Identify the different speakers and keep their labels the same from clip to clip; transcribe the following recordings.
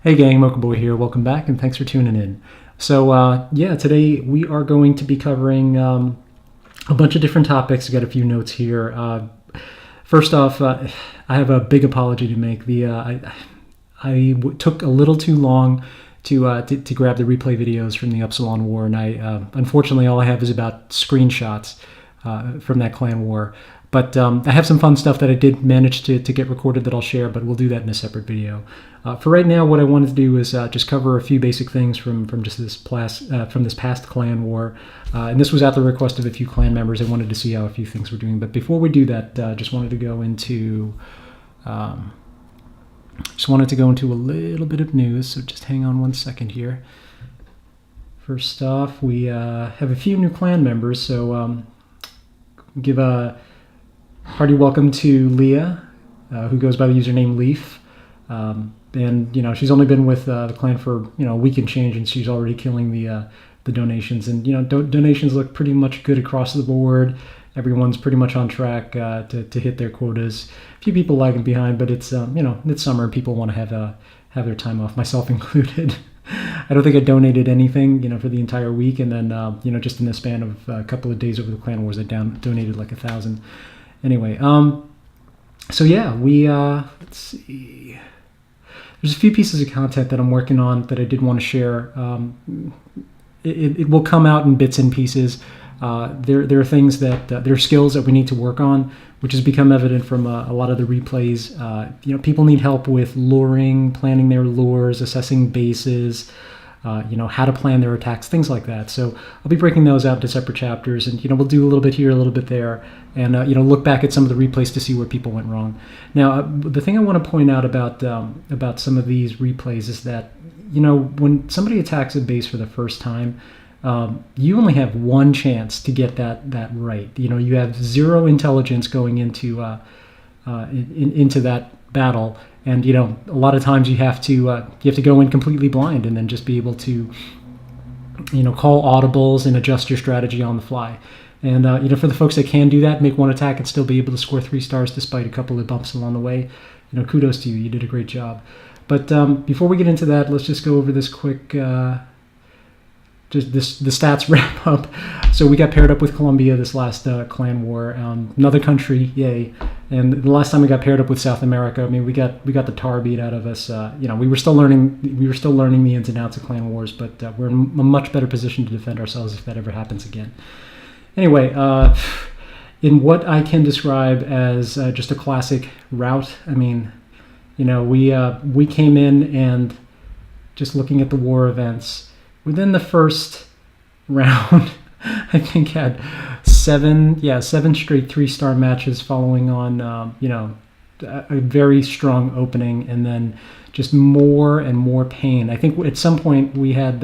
Speaker 1: Hey gang, Mocha Boy here. Welcome back and thanks for tuning in. So today we are going to be covering a bunch of different topics. I got a few notes here. First off, I have a big apology to make. Took a little too long to grab the replay videos from the Upsilon War, and unfortunately all I have is about screenshots from that clan war. But I have some fun stuff that I did manage to get recorded that I'll share, but we'll do that in a separate video. For right now, what I wanted to do is just cover a few basic things from this past clan war. And this was at the request of a few clan members. I wanted to see how a few things were doing. But before we do that, just wanted to go into a little bit of news. So just hang on one second here. First off, we have a few new clan members. So give a hearty welcome to Leah, who goes by the username Leaf. And she's only been with the clan for a week and change, and she's already killing the donations. And donations look pretty much good across the board. Everyone's pretty much on track to hit their quotas. A few people lagging behind, but it's it's summer and people want to have their time off, myself included. I don't think I donated anything for the entire week, and then just in the span of a couple of days over the clan wars, I donated like 1,000. Anyway, so yeah, let's see. There's a few pieces of content that I'm working on that I did want to share. It will come out in bits and pieces. There are things there are skills that we need to work on, which has become evident from a lot of the replays. People need help with luring, planning their lures, assessing bases, how to plan their attacks, things like that. So I'll be breaking those out into separate chapters, and we'll do a little bit here, a little bit there, and look back at some of the replays to see where people went wrong. Now, the thing I want to point out about some of these replays is that when somebody attacks a base for the first time, you only have one chance to get that right. You have zero intelligence going into that battle. And a lot of times you have to go in completely blind and then just be able to call audibles and adjust your strategy on the fly. And for the folks that can do that, make one attack and still be able to score 3 stars despite a couple of bumps along the way, kudos to you. You did a great job. But before we get into that, let's just go over this quick the stats wrap up. So we got paired up with Colombia this last clan war, another country, yay. And the last time we got paired up with South America, I mean, we got the tar beat out of us. We were still learning the ins and outs of clan wars, but we're in a much better position to defend ourselves if that ever happens again. Anyway, in what I can describe as just a classic rout, I mean, we came in and just looking at the war events. Within the first round, I think had seven straight 3-star matches following on, a very strong opening, and then just more and more pain. I think at some point we had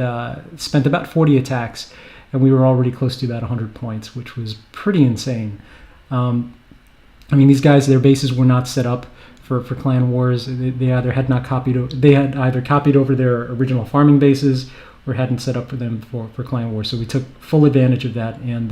Speaker 1: spent about 40 attacks, and we were already close to about 100 points, which was pretty insane. These guys, their bases were not set up for clan wars. They either had copied over their original farming bases, or hadn't set up for them for clan wars. So we took full advantage of that and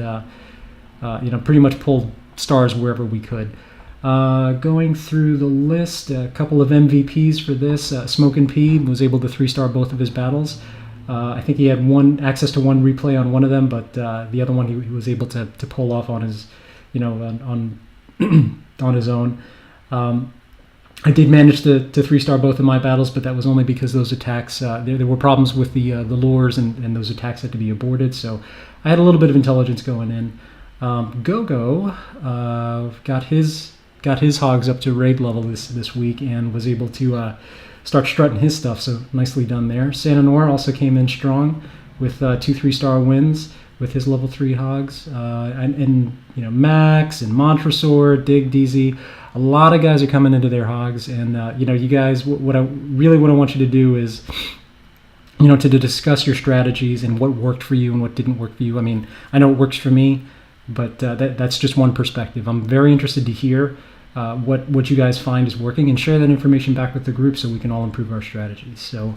Speaker 1: pretty much pulled stars wherever we could. Going through the list, a couple of MVPs for this. Smokin' P was able to 3-star both of his battles. I think he had access to one replay on one of them, but the other one he was able to pull off on his on his own. I did manage to 3-star both of my battles, but that was only because those attacks, there were problems with the lures, and those attacks had to be aborted, so I had a little bit of intelligence going in. Gogo got his hogs up to raid level this week and was able to start strutting his stuff, so nicely done there. Santanor also came in strong with 2 3-star wins with his level 3 hogs, and Max and Montresor, Dig, DZ. A lot of guys are coming into their hogs, and you guys, what I want you to do is to discuss your strategies and what worked for you and what didn't work for you. I mean, I know it works for me, but that's just one perspective. I'm very interested to hear what you guys find is working, and share that information back with the group so we can all improve our strategies. So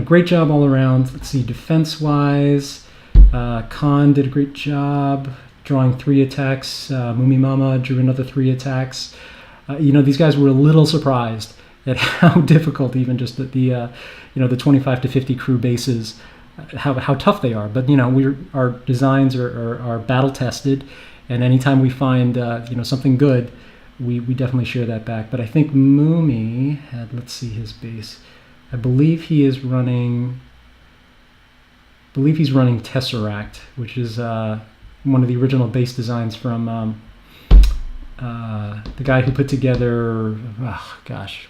Speaker 1: great job all around. Let's see, defense wise, Khan did a great job drawing 3 attacks. Mumi Mama drew another 3 attacks. These guys were a little surprised at how difficult even just the 25 to 50 crew bases, how tough they are. But our designs are battle tested, and anytime we find something good, we definitely share that back. But I think Moomy had, let's see his base. I believe he's running Tesseract, which is one of the original base designs from the guy who put together,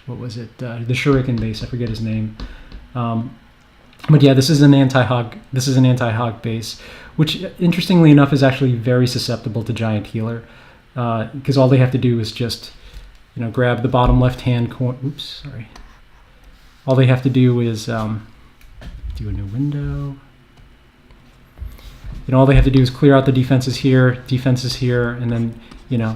Speaker 1: what was it? The Shuriken base. I forget his name. But yeah, this is an anti-hog base, which interestingly enough is actually very susceptible to Giant Healer, because all they have to do is just grab the bottom left-hand corner. Oops, sorry. All they have to do is do a new window. All they have to do is clear out the defenses here, and then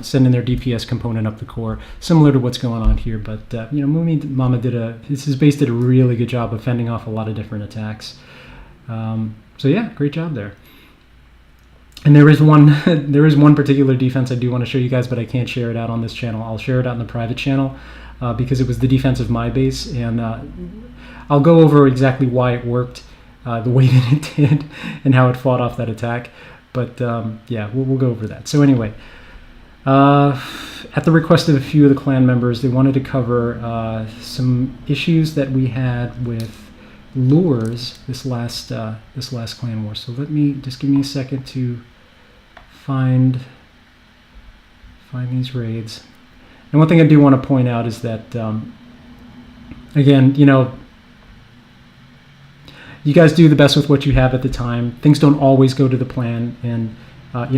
Speaker 1: send in their DPS component up the core, similar to what's going on here. But Moomy Mama his base did a really good job of fending off a lot of different attacks. So yeah, great job there. And there is one particular defense I do want to show you guys, but I can't share it out on this channel. I'll share it out in the private channel because it was the defense of my base, and I'll go over exactly why it worked the way that it did and how it fought off that attack. But yeah, we'll go over that. So anyway, at the request of a few of the clan members, they wanted to cover some issues that we had with lures this last clan war. So give me a second to find these raids. And one thing I do want to point out is that again, you guys do the best with what you have at the time. Things don't always go to the plan, and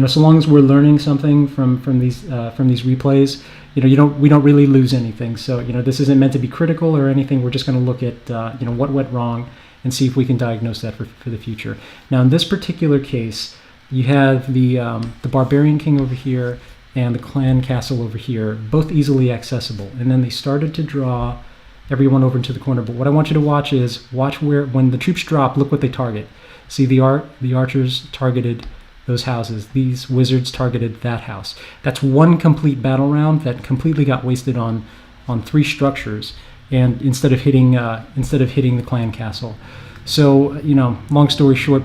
Speaker 1: so long as we're learning something from these replays, we don't really lose anything. So this isn't meant to be critical or anything. We're just going to look at what went wrong and see if we can diagnose that for the future. Now in this particular case, you have the Barbarian King over here and the Clan Castle over here, both easily accessible. And then they started to draw everyone over into the corner. But what I want you to watch where, when the troops drop, look what they target. See, the archers targeted those houses. These wizards targeted that house. That's one complete battle round that completely got wasted on 3 structures, and instead of hitting the clan castle. So long story short,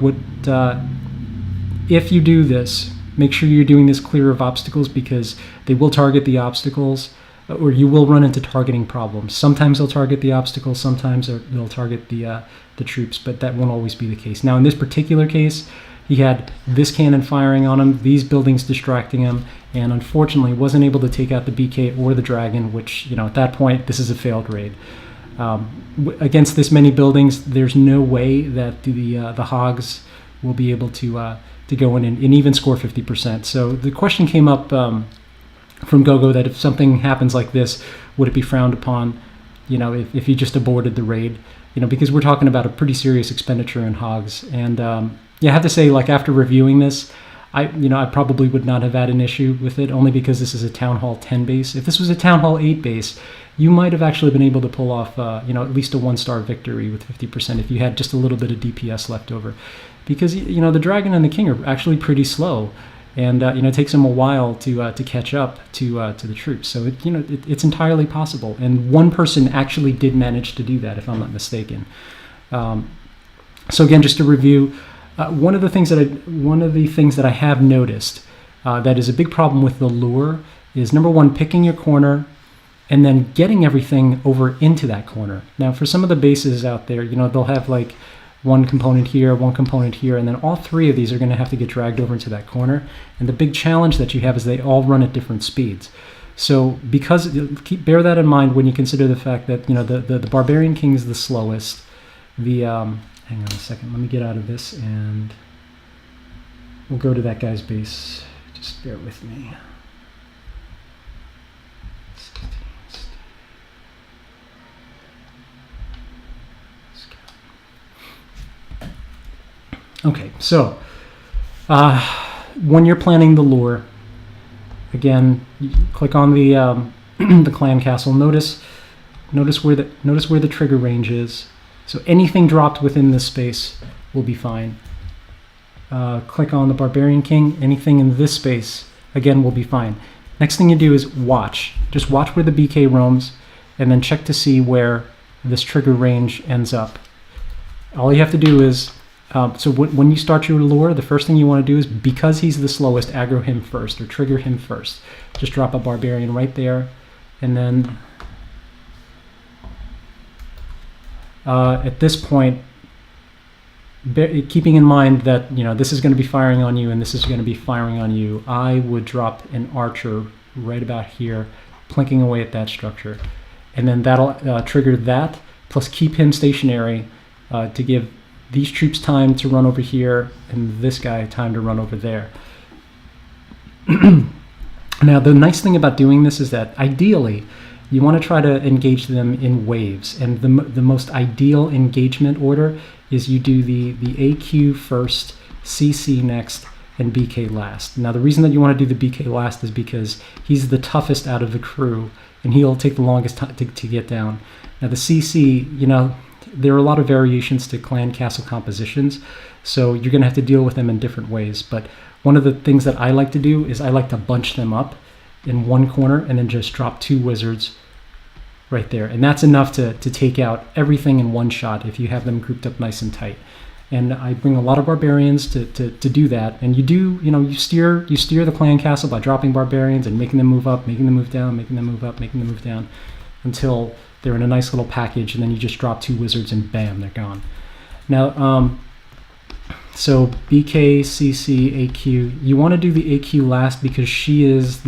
Speaker 1: if you do this, make sure you're doing this clear of obstacles, because they will target the obstacles, or you will run into targeting problems. Sometimes they'll target the obstacles, sometimes they'll target the troops, but that won't always be the case. Now in this particular case, he had this cannon firing on him, these buildings distracting him, and unfortunately wasn't able to take out the BK or the dragon, which, at that point, this is a failed raid. Against this many buildings, there's no way that the hogs will be able to go in and even score 50%. So the question came up from Gogo that if something happens like this, would it be frowned upon, if you just aborted the raid? Because we're talking about a pretty serious expenditure in hogs. And I have to say, after reviewing this, I probably would not have had an issue with it, only because this is a Town Hall 10 base. If this was a Town Hall 8 base, you might have actually been able to pull off, at least a 1-star victory with 50% if you had just a little bit of DPS left over. Because, the dragon and the king are actually pretty slow, and it takes them a while to catch up to the troops. So it's entirely possible, and one person actually did manage to do that, if I'm not mistaken. So again, just to review. One of the things that I have noticed that is a big problem with the lure is, number one, picking your corner and then getting everything over into that corner. Now, for some of the bases out there, they'll have one component here, and then all 3 of these are going to have to get dragged over into that corner. And the big challenge that you have is they all run at different speeds. So bear that in mind when you consider the fact that the Barbarian King is the slowest. Hang on a second, let me get out of this and we'll go to that guy's base. Just bear with me. Okay, so when you're planning the lure, again, click on the the clan castle. Notice where the trigger range is. So anything dropped within this space will be fine. Click on the Barbarian King. Anything in this space, again, will be fine. Next thing you do is watch. Just watch where the BK roams. and then check to see where this trigger range ends up. All you have to do is, so when you start your lure, the first thing you want to do is, because he's the slowest, aggro him first or trigger him first. Just drop a barbarian right there, and then at this point, keeping in mind that this is going to be firing on you and this is going to be firing on you, I would drop an archer right about here, plinking away at that structure, and then that'll trigger that, plus keep him stationary to give these troops time to run over here and this guy time to run over there. Now, the nice thing about doing this is that ideally you want to try to engage them in waves, and the most ideal engagement order is you do the AQ first, CC next, and BK last. Now, the reason that you want to do the BK last is because he's the toughest out of the crew, and he'll take the longest time to get down. Now, the CC, there are a lot of variations to clan castle compositions, so you're going to have to deal with them in different ways. But one of the things that I like to do is I like to bunch them up in one corner and then just drop 2 wizards right there, and that's enough to take out everything in one shot if you have them grouped up nice and tight. And I bring a lot of barbarians to do that, and you steer the clan castle by dropping barbarians and making them move up, making them move down, making them move up, making them move down, until they're in a nice little package, and then you just drop 2 wizards and bam, they're gone. Now, so BK, CC, AQ, you want to do the AQ last because she is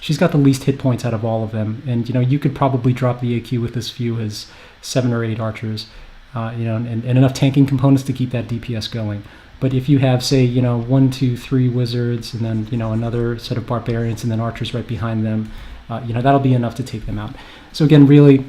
Speaker 1: she's got the least hit points out of all of them, and you could probably drop the AQ with as few as 7 or 8 archers, and enough tanking components to keep that DPS going. But if you have, say, 1, 2, 3 wizards, and then another set of barbarians, and then archers right behind them, that'll be enough to take them out. So again, really,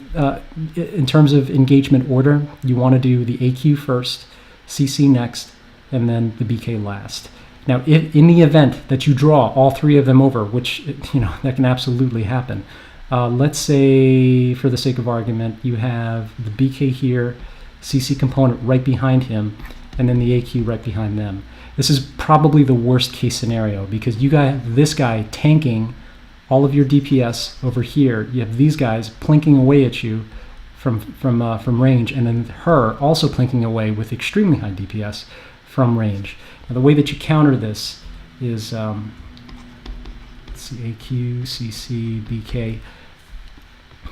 Speaker 1: in terms of engagement order, you want to do the AQ first, CC next, and then the BK last. Now, if in the event that you draw all 3 of them over, which that can absolutely happen, let's say, for the sake of argument, you have the BK here, CC component right behind him, and then the AQ right behind them. This is probably the worst case scenario, because you got this guy tanking all of your DPS over here. You have these guys plinking away at you from range, and then her also plinking away with extremely high DPS from range. Now, the way that you counter this is, let's see, AQ, CC, BK.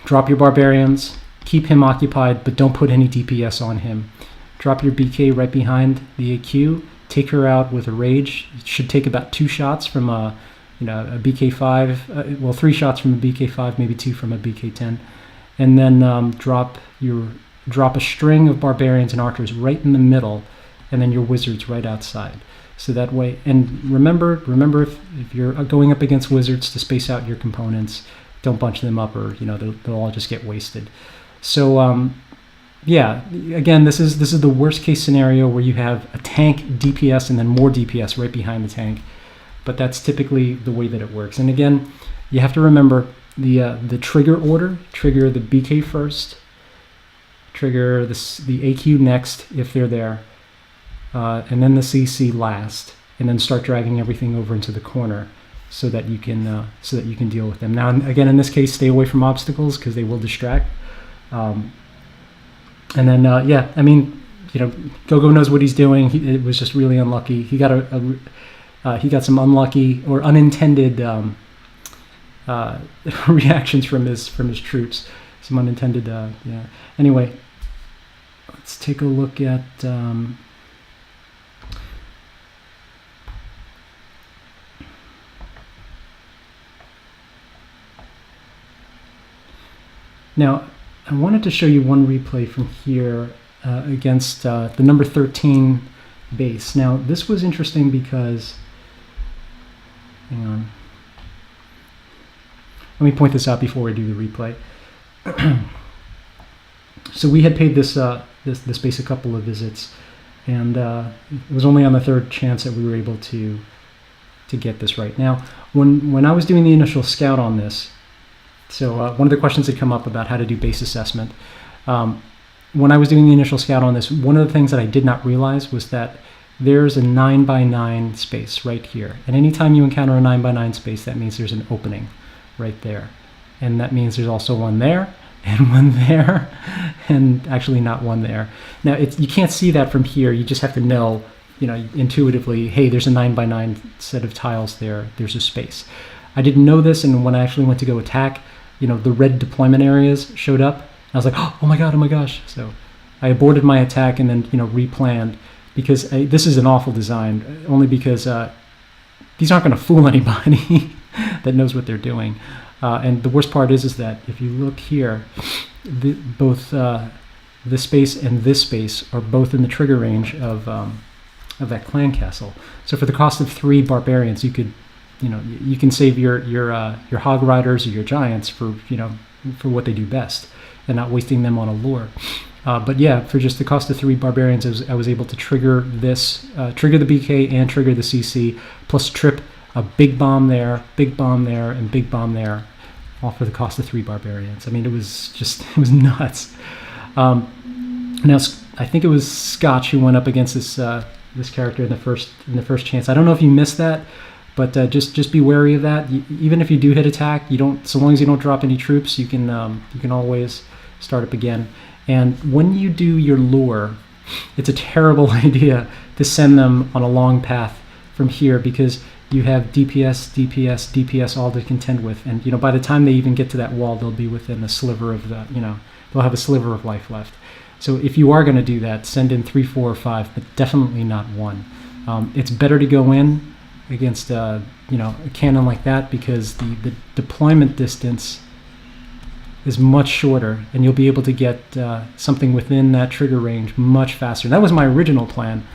Speaker 1: Drop your barbarians, keep him occupied, but don't put any DPS on him. Drop your BK right behind the AQ, take her out with a rage. It should take about 2 shots from a BK5, well, 3 shots from a BK5, maybe 2 from a BK10, and then drop a string of barbarians and archers right in the middle, and then your wizards right outside. So that way, and remember if you're going up against wizards, to space out your components. Don't bunch them up, or they'll all just get wasted. So yeah, again, this is the worst case scenario where you have a tank DPS and then more DPS right behind the tank. But that's typically the way that it works. And again, you have to remember the trigger order. Trigger the BK first, trigger the AQ next if they're there, and then the CC last, and then start dragging everything over into the corner so that you can deal with them. Now, again, in this case, stay away from obstacles because they will distract. And then yeah, I mean, Gogo knows what he's doing. It was just really unlucky. He got he got some unlucky or unintended reactions from his troops. Some unintended, yeah. Anyway, let's take a look at. Now, I wanted to show you one replay from here against the number 13 base. Now, this was interesting because, hang on, let me point this out before we do the replay. So we had paid this base a couple of visits, and it was only on the 3rd chance that we were able to get this right. Now, when I was doing the initial scout on this, so one of the questions that come up about how to do base assessment, when I was doing the initial scout on this, one of the things that I did not realize was that there's a 9x9 space right here. And anytime you encounter a 9x9 space, that means there's an opening right there. and that means there's also one there, and one there, and actually not one there. Now, you can't see that from here. You just have to know, intuitively, hey, there's a 9x9 set of tiles there. There's a space. I didn't know this, and when I actually went to go attack, the red deployment areas showed up. I was like, oh my god, oh my gosh. So I aborted my attack and then, replanned, because this is an awful design, only because these aren't going to fool anybody that knows what they're doing. And the worst part is that if you look here, both this space and this space are both in the trigger range of that clan castle. So for the cost of 3 barbarians, you could, you can save your hog riders or your giants for what they do best, and not wasting them on a lure. But yeah, for just the cost of 3 barbarians, I was able to trigger this, trigger the BK and trigger the CC, plus trip a big bomb there, and big bomb there, all for the cost of 3 barbarians. I mean, it was nuts. Now, I think it was Scotch who went up against this character in the first chance. I don't know if you missed that, but just be wary of that. Even if you do hit attack, so long as you don't drop any troops, you can always start up again. And when you do your lure, it's a terrible idea to send them on a long path from here, because you have DPS all to contend with, and by the time they even get to that wall, they'll be within a sliver of they'll have a sliver of life left. So if you are going to do that, send in 3, 4, or 5, but definitely not 1. It's better to go in against a cannon like that, because the deployment distance is much shorter, and you'll be able to get something within that trigger range much faster. And that was my original plan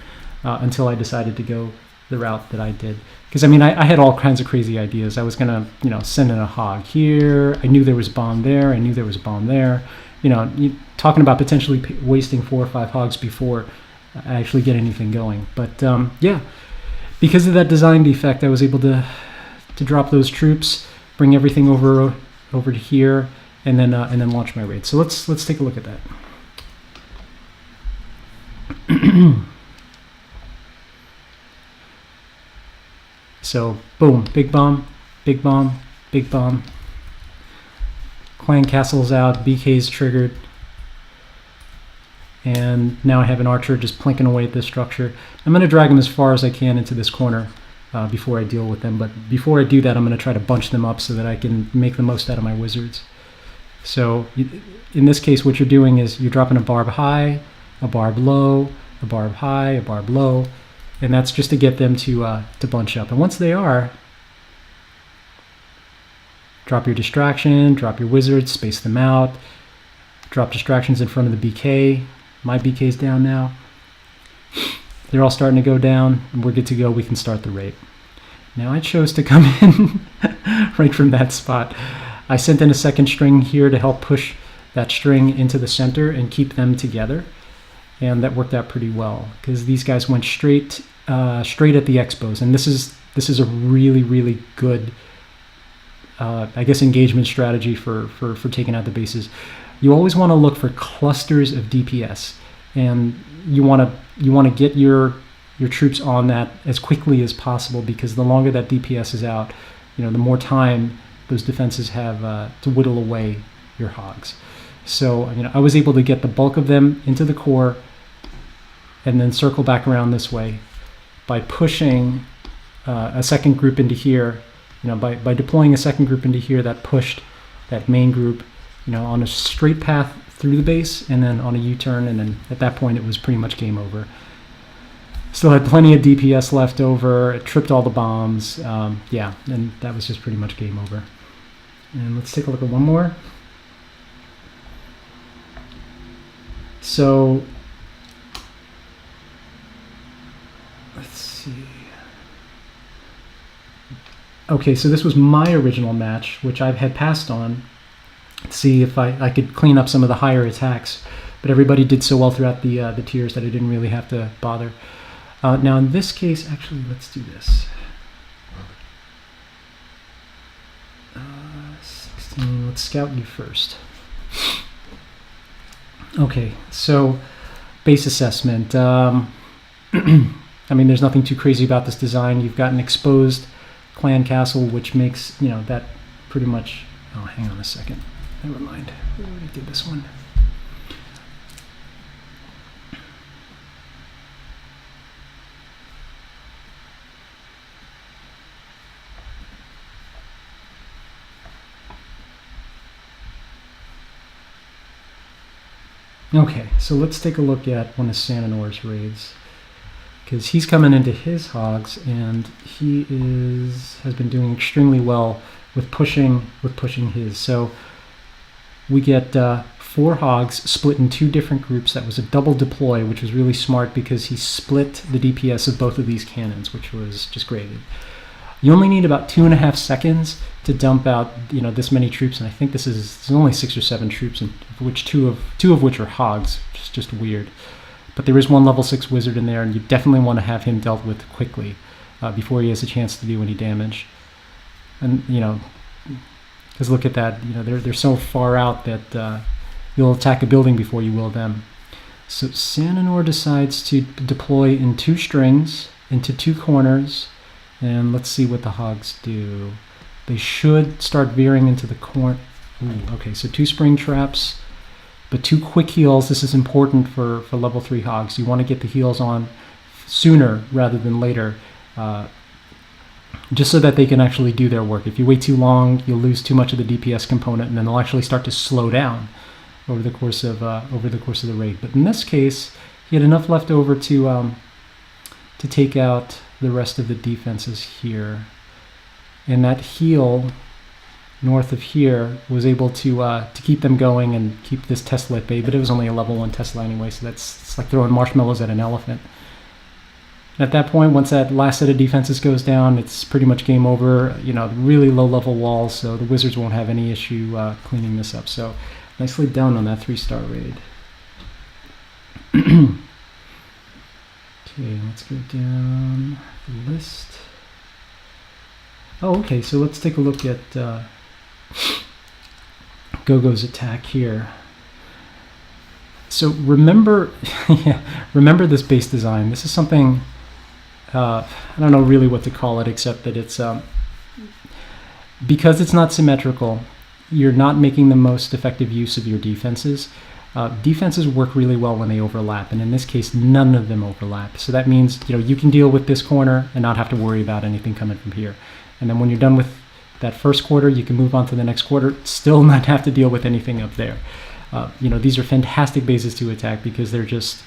Speaker 1: until I decided to go the route that I did. Because I had all kinds of crazy ideas. I was gonna send in a hog here. I knew there was a bomb there. I knew there was a bomb there. Talking about potentially wasting 4 or 5 hogs before I actually get anything going. But yeah, because of that design defect, I was able to drop those troops, bring everything over to here, and then launch my raid. So let's take a look at that. So boom, big bomb, big bomb, big bomb. Clan castle's out, BK's triggered, and now I have an archer just plinking away at this structure. I'm going to drag them as far as I can into this corner before I deal with them. But before I do that, I'm going to try to bunch them up so that I can make the most out of my wizards. So in this case, what you're doing is you're dropping a barb high, a barb low, a barb high, a barb low, and that's just to get them to bunch up. And once they are, drop your distraction, drop your wizards, space them out, drop distractions in front of the BK. My BK's down now. They're all starting to go down, and we're good to go. We can start the raid. Now I chose to come in right from that spot. I sent in a second string here to help push that string into the center and keep them together. And that worked out pretty well, because these guys went straight at the expos. And this is a really, really good I guess engagement strategy for taking out the bases. You always want to look for clusters of DPS, and you want to get your troops on that as quickly as possible, because the longer that DPS is out, the more time those defenses have to whittle away your hogs. So I was able to get the bulk of them into the core and then circle back around this way by pushing a second group into here. By deploying a second group into here, that pushed that main group on a straight path through the base, and then on a U-turn, and then at that point it was pretty much game over. Still had plenty of DPS left over. It tripped all the bombs. Yeah, and that was just pretty much game over. And let's take a look at one more. So let's see. Okay, so this was my original match, which I had passed on to see if I could clean up some of the higher attacks, but everybody did so well throughout the tiers that I didn't really have to bother. Now in this case, actually, let's do this. 16, let's scout you first. Okay, so base assessment. I mean, there's nothing too crazy about this design. You've got an exposed clan castle, which makes that pretty much Oh, hang on a second. Never mind. We already did this one. Okay, so let's take a look at one of Sananor's raids, because he's coming into his hogs and he has been doing extremely well with pushing his. So we get 4 hogs split in 2 different groups. That was a double deploy, which was really smart because he split the DPS of both of these cannons, which was just great. You only need about 2.5 seconds to dump out, this many troops, and I think there's only 6 or 7 troops, in which two of which are hogs, which is just weird. But there is one level 6 wizard in there, and you definitely want to have him dealt with quickly before he has a chance to do any damage. And because look at that, they're so far out that you'll attack a building before you will them. So Sananor decides to deploy in 2 strings into 2 corners. And let's see what the hogs do. They should start veering into the corner. Okay, so 2 spring traps, but 2 quick heals. This is important for level 3 hogs. You want to get the heals on sooner rather than later, just so that they can actually do their work. If you wait too long, you'll lose too much of the DPS component, and then they'll actually start to slow down over the course of the raid. But in this case, he had enough left over to take out the rest of the defenses here, and that heal north of here was able to keep them going and keep this Tesla at bay. But it was only a level 1 Tesla anyway, so it's like throwing marshmallows at an elephant. And at that point, once that last set of defenses goes down, it's pretty much game over. Really low level walls, so the wizards won't have any issue cleaning this up. So nicely done on that 3-star raid. Okay, let's go down the list. Oh, okay, so let's take a look at Gogo's attack here. So remember, remember this base design. This is something, I don't know really what to call it, except that it's, because it's not symmetrical, you're not making the most effective use of your defenses. Defenses work really well when they overlap, and in this case, none of them overlap. So that means you can deal with this corner and not have to worry about anything coming from here. And then when you're done with that first quarter, you can move on to the next quarter, still not have to deal with anything up there. These are fantastic bases to attack because they're just,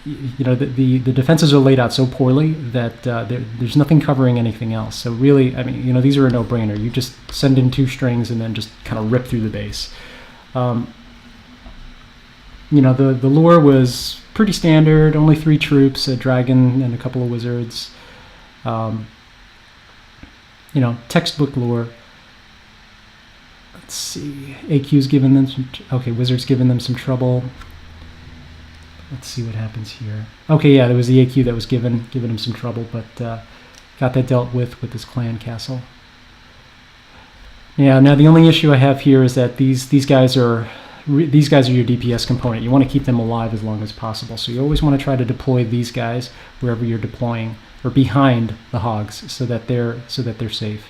Speaker 1: the defenses are laid out so poorly that there's nothing covering anything else. So really, these are a no-brainer. You just send in 2 strings and then just kind of rip through the base. The lure was pretty standard, only 3 troops, a dragon and a couple of wizards. Textbook lure. Let's see, AQ's given them some, wizard's given them some trouble. Let's see what happens here. Okay, yeah, there was the AQ that was giving him some trouble, but got that dealt with this clan castle. Yeah, now the only issue I have here is that these guys are your DPS component. You want to keep them alive as long as possible. So you always want to try to deploy these guys wherever you're deploying, or behind the hogs, so that they're safe.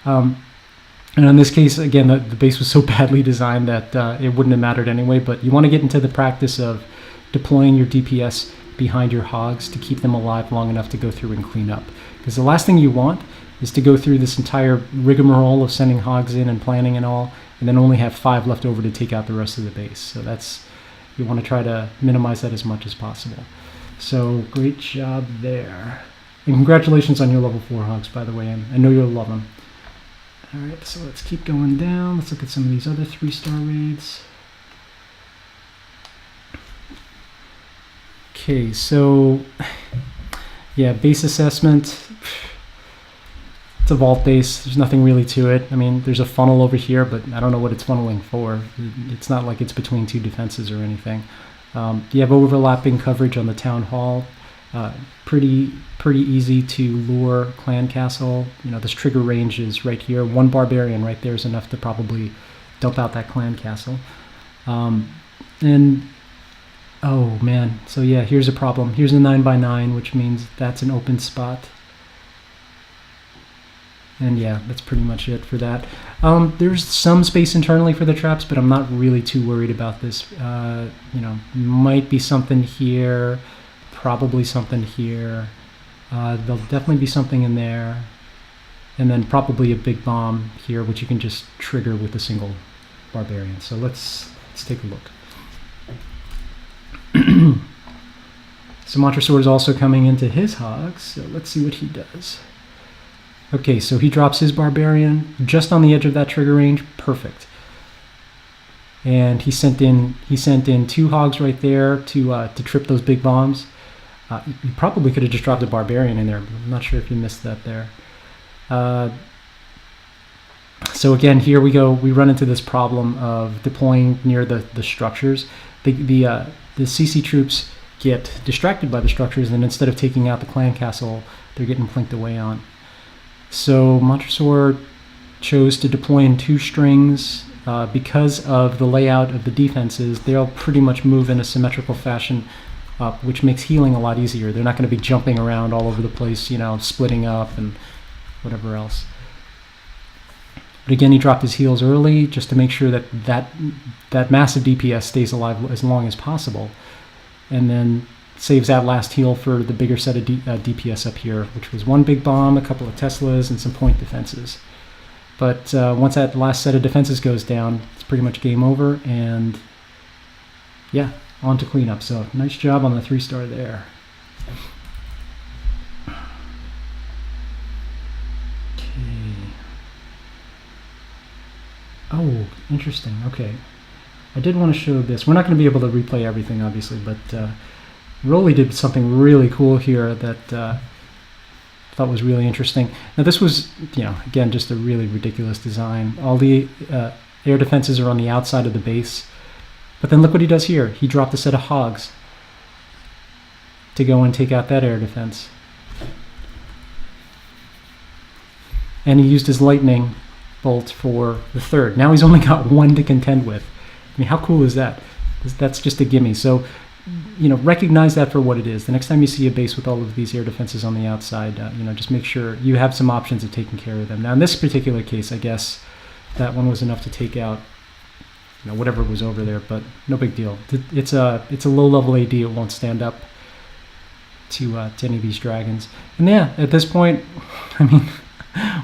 Speaker 1: And in this case, again, the base was so badly designed that it wouldn't have mattered anyway. But you want to get into the practice of deploying your DPS behind your hogs to keep them alive long enough to go through and clean up. Because the last thing you want is to go through this entire rigmarole of sending hogs in and planning and all, and then only have 5 left over to take out the rest of the base. So you want to try to minimize that as much as possible. So great job there. And congratulations on your level 4 hogs, by the way. I know you'll love them. All right, so let's keep going down. Let's look at some of these other 3-star raids. Okay, so yeah, base assessment. It's a vault base. There's nothing really to it. There's a funnel over here, but I don't know what it's funneling for. It's not like it's between 2 defenses or anything. You have overlapping coverage on the town hall. Pretty easy to lure clan castle. This trigger range is right here. 1 barbarian right there is enough to probably dump out that clan castle. And oh man, so yeah, here's a problem. Here's a 9x9, which means that's an open spot. And yeah, that's pretty much it for that. There's some space internally for the traps, but I'm not really too worried about this. Might be something here, probably something here. There'll definitely be something in there. And then probably a big bomb here, which you can just trigger with a single barbarian. So let's take a look. So Montresor is also coming into his hogs, so let's see what he does. Okay, so he drops his barbarian just on the edge of that trigger range. Perfect. And he sent in 2 hogs right there to trip those big bombs. He probably could have just dropped a barbarian in there, but I'm not sure if he missed that there. So again, here we go. We run into this problem of deploying near the structures. The CC troops get distracted by the structures, and instead of taking out the clan castle, they're getting plinked away on. So Montresor chose to deploy in 2 strings. Because of the layout of the defenses, they'll pretty much move in a symmetrical fashion, which makes healing a lot easier. They're not going to be jumping around all over the place, splitting up and whatever else. But again, he dropped his heals early just to make sure that massive DPS stays alive as long as possible, and then saves that last heal for the bigger set of DPS up here, which was 1 big bomb, a couple of Teslas, and some point defenses. But once that last set of defenses goes down, it's pretty much game over, and yeah, on to cleanup. So nice job on the 3-star there. Okay. Oh, interesting. Okay. I did want to show this. We're not going to be able to replay everything, obviously, but Rolly did something really cool here that I thought was really interesting. Now, this was, again, just a really ridiculous design. All the air defenses are on the outside of the base. But then look what he does here. He dropped a set of hogs to go and take out that air defense. And he used his lightning bolt for the 3rd. Now he's only got 1 to contend with. I mean, how cool is that? That's just a gimme. So, recognize that for what it is. The next time you see a base with all of these air defenses on the outside, just make sure you have some options of taking care of them. Now, in this particular case, I guess that one was enough to take out, whatever was over there, but no big deal. It's a low-level AD. It won't stand up to any of these dragons. And yeah, at this point, I mean,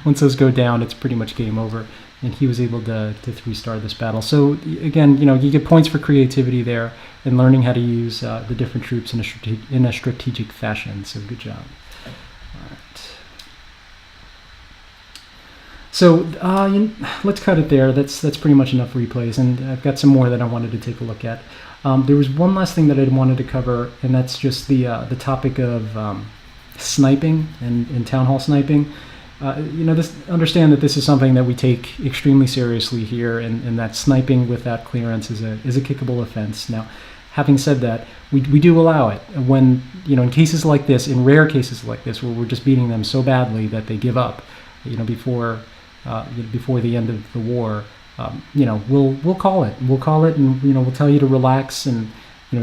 Speaker 1: once those go down, it's pretty much game over. And he was able to 3-star this battle. So again, you get points for creativity there and learning how to use the different troops in a strategic fashion. So good job. All right. So let's cut it there. That's pretty much enough replays, and I've got some more that I wanted to take a look at. There was one last thing that I wanted to cover, and that's just the topic of sniping and town hall sniping. Understand that this is something that we take extremely seriously here, and that sniping without clearance is a kickable offense. Now, having said that, we do allow it when, in cases like this, in rare cases like this, where we're just beating them so badly that they give up, before the end of the war. We'll call it. We'll call it, and we'll tell you to relax and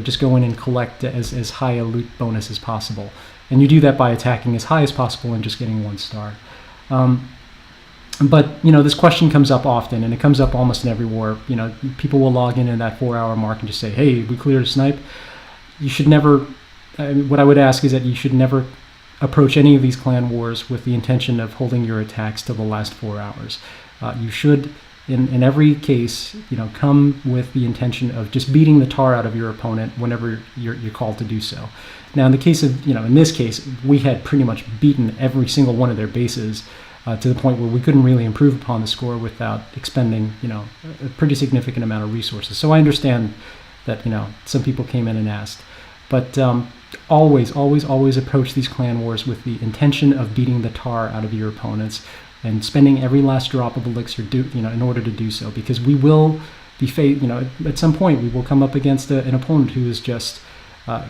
Speaker 1: just go in and collect as high a loot bonus as possible. And you do that by attacking as high as possible and just getting 1 star. But this question comes up often, and it comes up almost in every war. People will log in that 4-hour mark and just say, "Hey, we cleared a snipe." You should never. What I would ask is that you should never approach any of these clan wars with the intention of holding your attacks till the last 4 hours. You should, in every case, come with the intention of just beating the tar out of your opponent whenever you're called to do so. Now, in the case of, in this case, we had pretty much beaten every single one of their bases to the point where we couldn't really improve upon the score without expending, a pretty significant amount of resources. So I understand that, some people came in and asked. But always approach these clan wars with the intention of beating the tar out of your opponents and spending every last drop of elixir in order to do so, because we will be at some point we will come up against an opponent who is just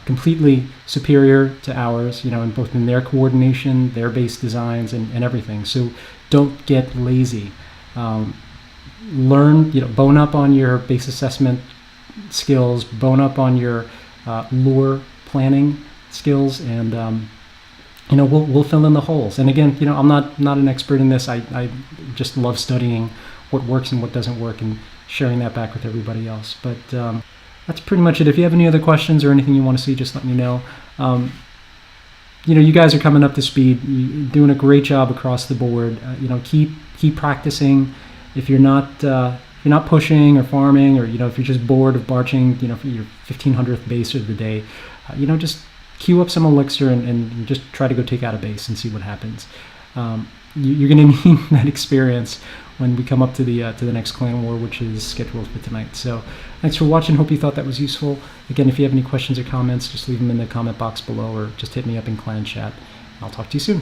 Speaker 1: completely superior to ours, in both in their coordination, their base designs, and everything. So don't get lazy. Learn, bone up on your base assessment skills, bone up on your lure planning skills, and we'll fill in the holes. And again, I'm not an expert in this. I just love studying what works and what doesn't work and sharing that back with everybody else. But that's pretty much it. If you have any other questions or anything you want to see, just let me know. You guys are coming up to speed. You're doing a great job across the board. Keep practicing. If you're not pushing or farming, or if you're just bored of marching, for your 1500th base of the day, just queue up some elixir and just try to go take out a base and see what happens. You're going to need that experience when we come up to the next clan war, which is scheduled for tonight. So thanks for watching. Hope you thought that was useful. Again, if you have any questions or comments, just leave them in the comment box below, or just hit me up in clan chat. I'll talk to you soon.